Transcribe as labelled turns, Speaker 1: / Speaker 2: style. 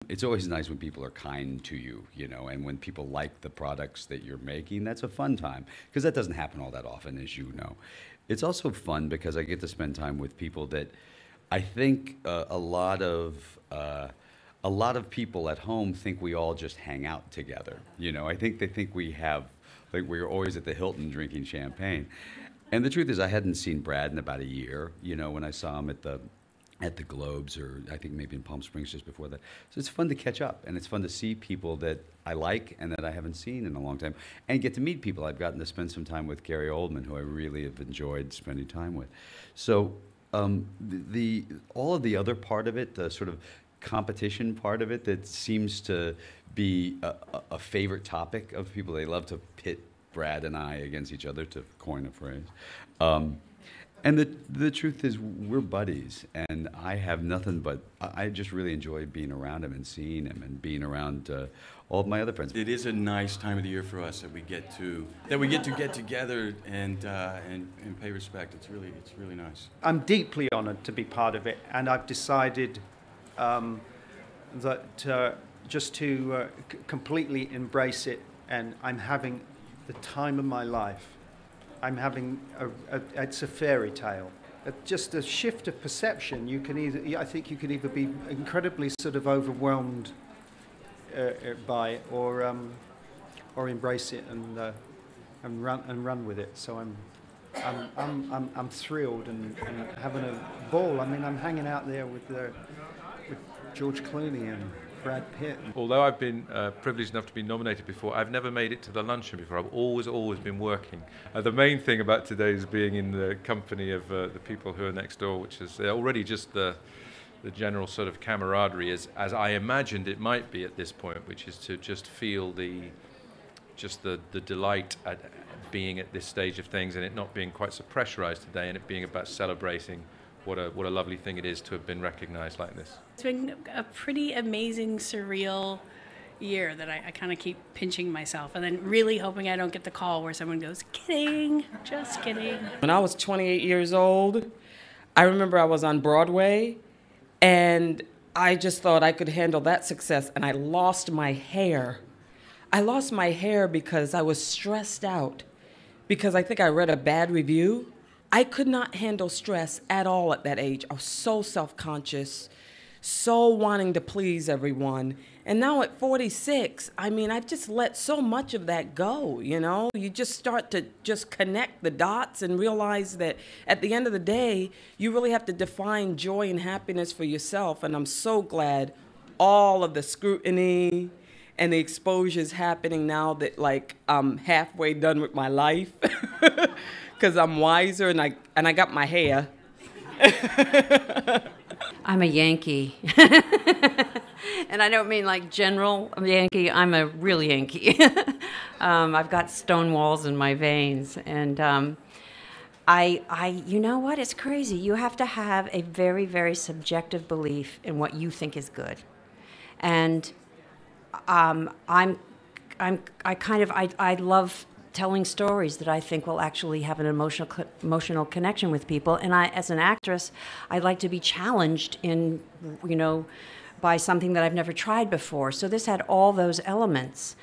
Speaker 1: It's always nice when people are kind to you, and when people like the products that you're making, that's a fun time, because that doesn't happen all that often, as you know. It's also fun because I get to spend time with people that I think a lot of people at home think we all just hang out together. I think they think like we're always at the Hilton drinking champagne. And the truth is, I hadn't seen Brad in about a year, when I saw him at the Globes, or I think maybe in Palm Springs just before that. So it's fun to catch up, and it's fun to see people that I like and that I haven't seen in a long time, and get to meet people. I've gotten to spend some time with Gary Oldman, who I really have enjoyed spending time with. So all of the other part of it, the sort of competition part of it, that seems to be a favorite topic of people. They love to pit Brad and I against each other, to coin a phrase. And the truth is, we're buddies, and I have nothing but, I just really enjoy being around him and seeing him and being around all of my other friends.
Speaker 2: It is a nice time of the year for us that we get to get together and pay respect. It's really nice.
Speaker 3: I'm deeply honored to be part of it, and I've decided that just to completely embrace it, and I'm having the time of my life. I'm having it's a fairy tale. Just a shift of perception. I think you can either be incredibly sort of overwhelmed by it, or embrace it and run with it. So I'm thrilled and having a ball. I mean, I'm hanging out there with George Clooney and Brad Pitt.
Speaker 4: Although I've been privileged enough to be nominated before, I've never made it to the luncheon before. I've always been working. The main thing about today is being in the company of the people who are next door, which is already just the general sort of camaraderie, as I imagined it might be at this point, which is to just feel the delight at being at this stage of things, and it not being quite so pressurized today, and it being about celebrating what a lovely thing it is to have been recognized like this.
Speaker 5: It's been a pretty amazing, surreal year that I kind of keep pinching myself, and then really hoping I don't get the call where someone goes, "Kidding, just kidding."
Speaker 6: When I was 28 years old, I remember I was on Broadway, and I just thought I could handle that success, and I lost my hair. I lost my hair because I was stressed out, because I think I read a bad review. I could not handle stress at all at that age. I was so self-conscious, so wanting to please everyone. And now at 46, I mean, I've just let so much of that go, You just start to just connect the dots and realize that at the end of the day, you really have to define joy and happiness for yourself. And I'm so glad all of the scrutiny and the exposure's happening now that, like, I'm halfway done with my life. Because I'm wiser and I got my hair.
Speaker 7: I'm a Yankee. And I don't mean like general Yankee. I'm a real Yankee. I've got stone walls in my veins. And you know what? It's crazy. You have to have a very, very subjective belief in what you think is good. And I love telling stories that I think will actually have an emotional connection with people. And as an actress, I like to be challenged in, by something that I've never tried before. So this had all those elements.